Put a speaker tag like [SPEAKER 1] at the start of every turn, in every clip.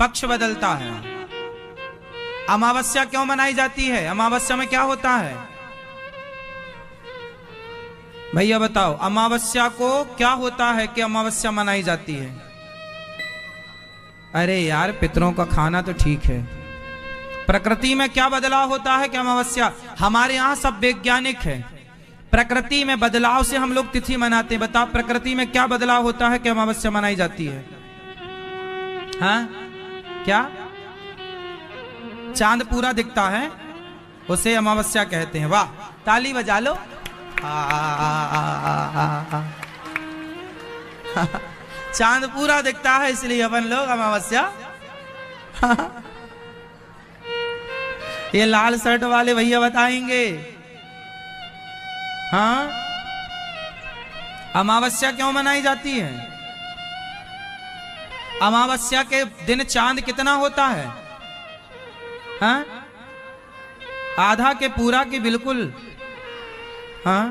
[SPEAKER 1] पक्ष बदलता है। अमावस्या क्यों मनाई जाती है? अमावस्या में क्या होता है भैया बताओ? अमावस्या को क्या होता है कि अमावस्या मनाई जाती है? अरे यार, पितरों का खाना तो ठीक है। प्रकृति में क्या बदलाव होता है कि अमावस्या? हमारे यहां सब वैज्ञानिक है। प्रकृति में बदलाव से हम लोग तिथि मनाते हैं। बताओ प्रकृति में क्या बदलाव होता है कि अमावस्या मनाई जाती है? हाँ, क्या? चांद पूरा दिखता है, उसे अमावस्या कहते हैं। वाह, ताली बजा लो। चांद पूरा दिखता है इसलिए अपन लोग अमावस्या। ये लाल शर्ट वाले भैया बताएंगे। हाँ, अमावस्या क्यों मनाई जाती है? अमावस्या के दिन चांद कितना होता है? हाँ, आधा के पूरा की बिल्कुल। हाँ,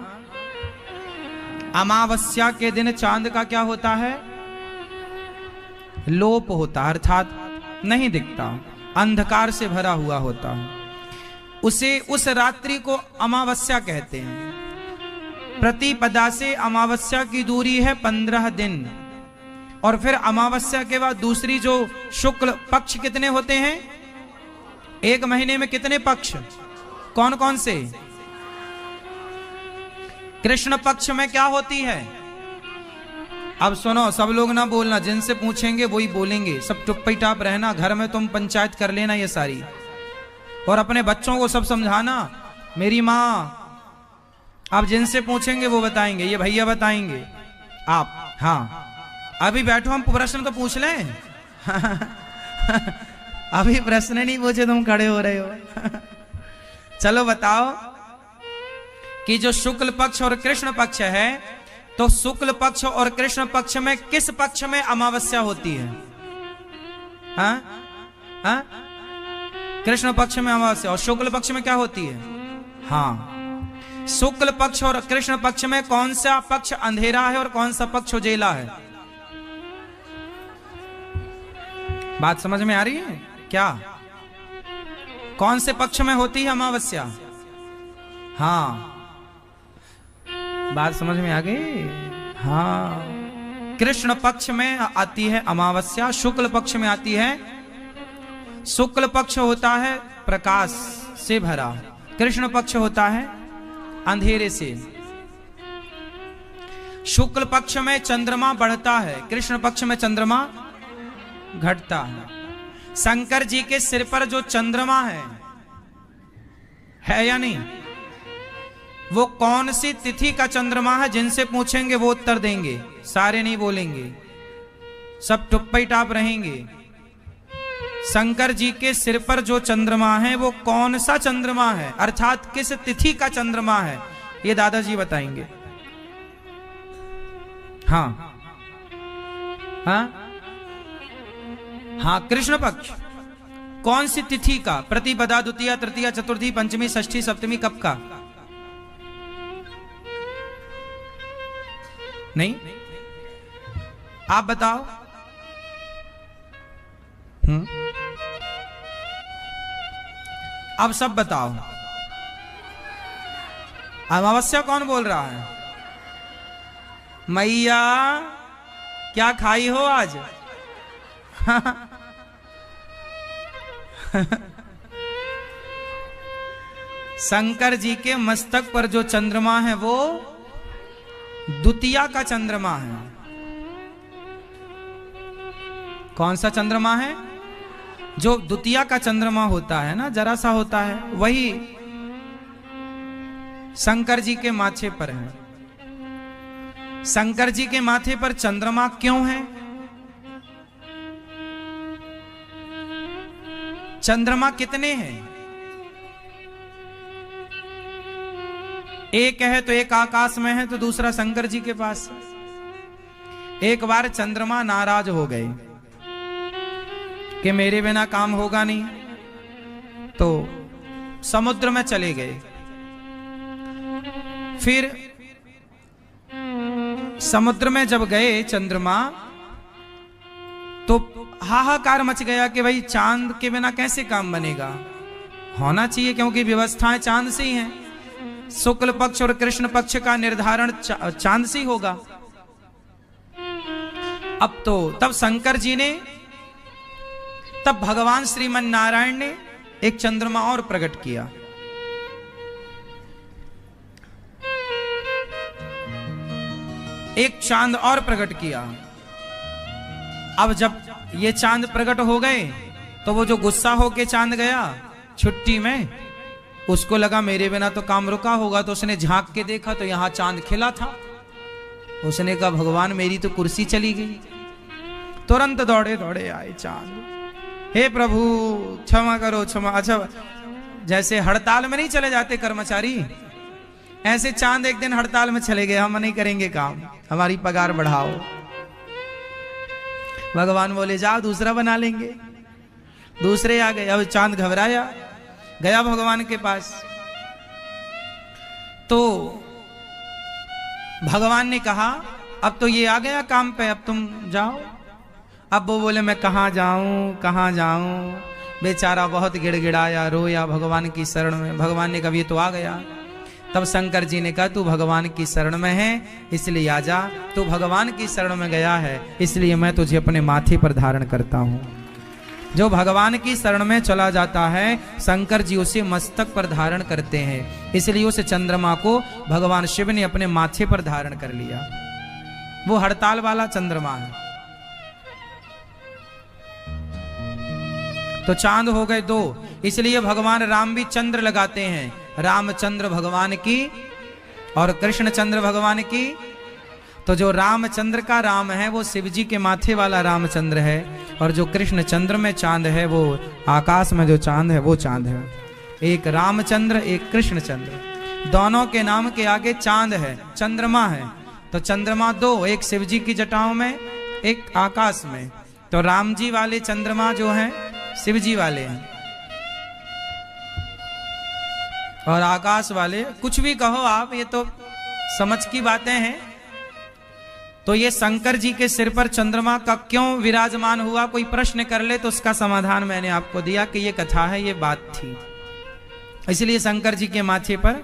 [SPEAKER 1] अमावस्या के दिन चांद का क्या होता है? लोप होता, अर्थात नहीं दिखता, अंधकार से भरा हुआ होता है। उसे उस रात्रि को अमावस्या कहते हैं। प्रतिपदा से अमावस्या की दूरी है 15 दिन। और फिर अमावस्या के बाद दूसरी जो शुक्ल पक्ष कितने होते हैं? एक महीने में कितने पक्ष? कौन कौन से? कृष्ण पक्ष में क्या होती है? अब सुनो, सब लोग ना बोलना, जिनसे पूछेंगे वही बोलेंगे। सब चुप्पीटाप रहना, घर में तुम पंचायत कर लेना ये सारी, और अपने बच्चों को सब समझाना। मेरी माँ, आप जिनसे पूछेंगे वो बताएंगे, ये भैया बताएंगे। आप हाँ, अभी बैठो, हम प्रश्न तो पूछ लें। अभी प्रश्न नहीं पूछे, तुम खड़े हो रहे हो। चलो बताओ कि जो शुक्ल पक्ष और कृष्ण पक्ष है, तो शुक्ल पक्ष और कृष्ण पक्ष में किस पक्ष में अमावस्या होती है? हाँ? हाँ? कृष्ण पक्ष में अमावस्या, और शुक्ल पक्ष में क्या होती है? हाँ, शुक्ल पक्ष और कृष्ण पक्ष में कौन सा पक्ष अंधेरा है और कौन सा पक्ष उजेला है? बात समझ में आ रही है क्या? कौन से पक्ष में होती है अमावस्या? हाँ, बात समझ में आ गई? हाँ, कृष्ण पक्ष में आती है अमावस्या, शुक्ल पक्ष में आती है। शुक्ल पक्ष होता है प्रकाश से भरा, कृष्ण पक्ष होता है अंधेरे से। शुक्ल पक्ष में चंद्रमा बढ़ता है, कृष्ण पक्ष में चंद्रमा घटता है। शंकर जी के सिर पर जो चंद्रमा है या नहीं? वो कौन सी तिथि का चंद्रमा है? जिनसे पूछेंगे वो उत्तर देंगे, सारे नहीं बोलेंगे, सब टुप्पी टाप रहेंगे। शंकर जी के सिर पर जो चंद्रमा है वो कौन सा चंद्रमा है, अर्थात किस तिथि का चंद्रमा है? ये दादाजी बताएंगे। हाँ हाँ हाँ, कृष्ण पक्ष। कौन सी तिथि का? प्रतिपदा, द्वितीया, तृतीया, चतुर्थी, पंचमी, षष्ठी, सप्तमी, कब का? नहीं, आप बताओ। अब सब बताओ। अमावस्या कौन बोल रहा है? मैया, क्या खाई हो आज? शंकर जी के मस्तक पर जो चंद्रमा है वो द्वितीया का चंद्रमा है। कौन सा चंद्रमा है? जो द्वितीया का चंद्रमा होता है ना, जरा सा होता है, वही शंकर जी के माथे पर है। शंकर जी के माथे पर चंद्रमा क्यों है? चंद्रमा कितने हैं? एक है तो एक आकाश में है, तो दूसरा शंकर जी के पास। एक बार चंद्रमा नाराज हो गए कि मेरे बिना काम होगा नहीं, तो समुद्र में चले गए। फिर समुद्र में जब गए चंद्रमा, तो हाहाकार मच गया कि भाई चांद के बिना कैसे काम बनेगा, होना चाहिए क्योंकि व्यवस्थाएं चांद से ही हैं। शुक्ल पक्ष और कृष्ण पक्ष का निर्धारण चांद से ही होगा। अब तो तब शंकर जी ने, तब भगवान श्रीमन नारायण ने एक चंद्रमा और प्रकट किया। एक चांद और प्रकट किया। अब जब ये चांद प्रकट हो गए तो वो जो गुस्सा होके चांद गया छुट्टी में, उसको लगा मेरे बिना तो काम रुका होगा, तो उसने झांक के देखा तो यहां चांद खिला था। उसने कहा भगवान मेरी तो कुर्सी चली गई। तुरंत दौड़े दौड़े आए चांद, हे प्रभु क्षमा करो क्षमा। अच्छा, जैसे हड़ताल में नहीं चले जाते कर्मचारी, ऐसे चांद एक दिन हड़ताल में चले गए, हम नहीं करेंगे काम, हमारी पगार बढ़ाओ। भगवान बोले जाओ दूसरा बना लेंगे। दूसरे आ गए। अब चांद घबराया, गया भगवान के पास। तो भगवान ने कहा अब तो ये आ गया काम पे, अब तुम जाओ। अब वो बोले मैं कहाँ जाऊं कहाँ जाऊं, बेचारा बहुत गिड़गिड़ाया, रोया भगवान की शरण में। भगवान ने कहा ये तो आ गया। तब शंकर जी ने कहा तू भगवान की शरण में है इसलिए आ जा, तू भगवान की शरण में गया है इसलिए मैं तुझे अपने माथे पर धारण करता हूं। जो भगवान की शरण में चला जाता है शंकर जी उसे मस्तक पर धारण करते हैं, इसलिए उस चंद्रमा को भगवान शिव ने अपने माथे पर धारण कर लिया। वो हड़ताल वाला चंद्रमा है। तो चांद हो गए दो, इसलिए भगवान राम भी चंद्र लगाते हैं। रामचंद्र भगवान की और कृष्ण चंद्र भगवान की। तो जो रामचंद्र का राम है वो शिव जी के माथे वाला रामचंद्र है, और जो कृष्ण चंद्र में चांद है वो आकाश में जो चांद है वो चांद है। एक रामचंद्र एक कृष्ण चंद्र, दोनों के नाम के आगे चांद है, चंद्रमा है। तो चंद्रमा दो, एक शिव जी की जटाओं में एक आकाश में। तो राम जी वाले चंद्रमा जो हैं शिव जी वाले हैं, और आकाश वाले कुछ भी कहो आप, ये तो समझ की बातें हैं। तो ये शंकर जी के सिर पर चंद्रमा का क्यों विराजमान हुआ, कोई प्रश्न कर ले तो उसका समाधान मैंने आपको दिया कि ये कथा है, ये बात थी। इसलिए शंकर जी के माथे पर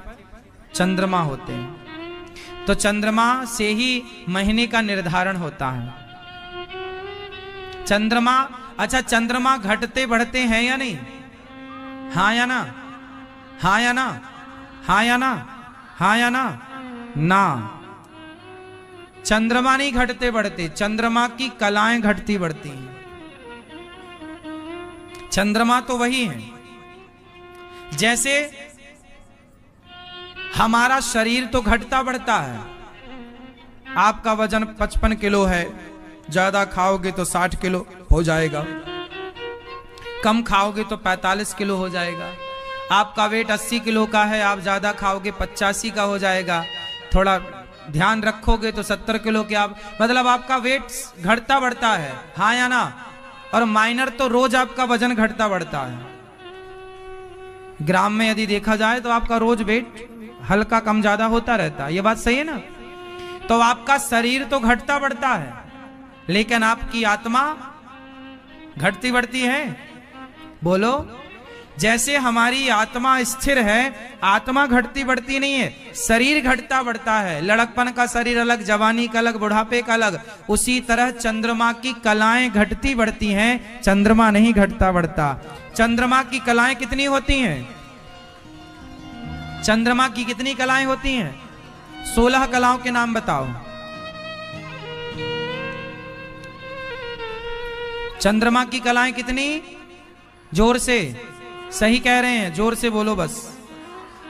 [SPEAKER 1] चंद्रमा होते हैं। तो चंद्रमा से ही महीने का निर्धारण होता है। चंद्रमा, अच्छा चंद्रमा घटते बढ़ते हैं या नहीं? हाँ या ना? हाँ या ना? हाँ या ना? हाँ या ना? ना, चंद्रमा नहीं घटते बढ़ते, चंद्रमा की कलाएं घटती बढ़ती हैं। चंद्रमा तो वही है। जैसे हमारा शरीर तो घटता बढ़ता है। आपका वजन 55 किलो है, ज्यादा खाओगे तो 60 किलो हो जाएगा, कम खाओगे तो 45 किलो हो जाएगा। आपका वेट 80 किलो का है, आप ज्यादा खाओगे 85 का हो जाएगा, थोड़ा ध्यान रखोगे तो 70 किलो के आप, मतलब आपका वेट घटता बढ़ता है। हाँ या ना? और माइनर तो रोज आपका वजन घटता बढ़ता है। ग्राम में यदि देखा जाए तो आपका रोज वेट हल्का कम ज्यादा होता रहता है। ये बात सही है ना? तो आपका शरीर तो घटता बढ़ता है, लेकिन आपकी आत्मा घटती बढ़ती है। बोलो, जैसे हमारी आत्मा स्थिर है, आत्मा घटती बढ़ती नहीं है, शरीर घटता बढ़ता है। लड़कपन का शरीर अलग, जवानी का अलग, बुढ़ापे का अलग। उसी तरह चंद्रमा की कलाएं घटती बढ़ती हैं, चंद्रमा नहीं घटता बढ़ता। चंद्रमा की कलाएं कितनी होती हैं? चंद्रमा की कितनी कलाएं होती हैं? 16 कलाओं के नाम बताओ। चंद्रमा की कलाएं कितनी? जोर से, सही कह रहे हैं, जोर से बोलो बस।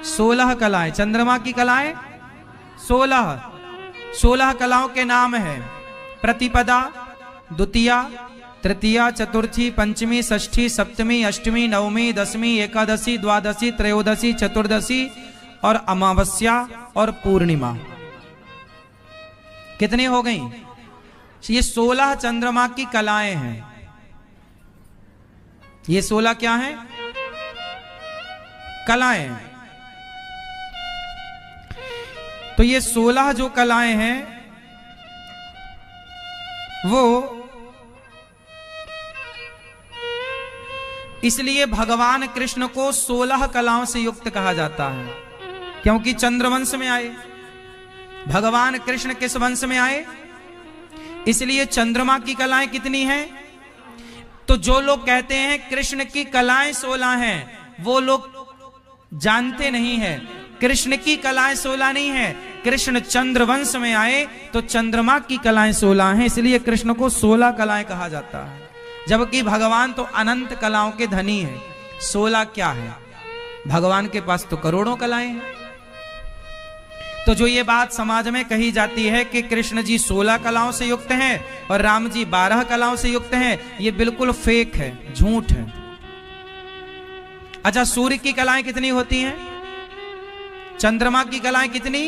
[SPEAKER 1] 16 कलाएं, चंद्रमा की कलाएं 16 कलाओं के नाम है। प्रतिपदा, द्वितीया, तृतीया, चतुर्थी, पंचमी, षष्ठी, सप्तमी, अष्टमी, नवमी, दसवीं, एकादशी, द्वादशी, त्रयोदशी, चतुर्दशी और अमावस्या और पूर्णिमा। कितनी हो गई? ये 16 चंद्रमा की कलाएं हैं। ये 16 क्या हैं? कलाएं। तो ये 16 जो कलाएं हैं वो इसलिए भगवान कृष्ण को 16 कलाओं से युक्त कहा जाता है, क्योंकि चंद्रवंश में आए। भगवान कृष्ण किस वंश में आए? इसलिए चंद्रमा की कलाएं कितनी हैं? तो जो लोग कहते हैं कृष्ण की कलाएं 16 हैं, वो लोग जानते नहीं है कृष्ण की कलाएं 16 नहीं है। कृष्ण चंद्रवंश में आए तो चंद्रमा की कलाएं 16 हैं, इसलिए कृष्ण को 16 कलाएं कहा जाता है। जबकि भगवान तो अनंत कलाओं के धनी है। 16 क्या है? भगवान के पास तो करोड़ों कलाएं हैं। तो जो ये बात समाज में कही जाती है कि कृष्ण जी 16 कलाओं से युक्त हैं और राम जी 12 कलाओं से युक्त हैं, ये बिल्कुल फेक है, झूठ है। अच्छा, सूर्य की कलाएं कितनी होती हैं? चंद्रमा की कलाएं कितनी?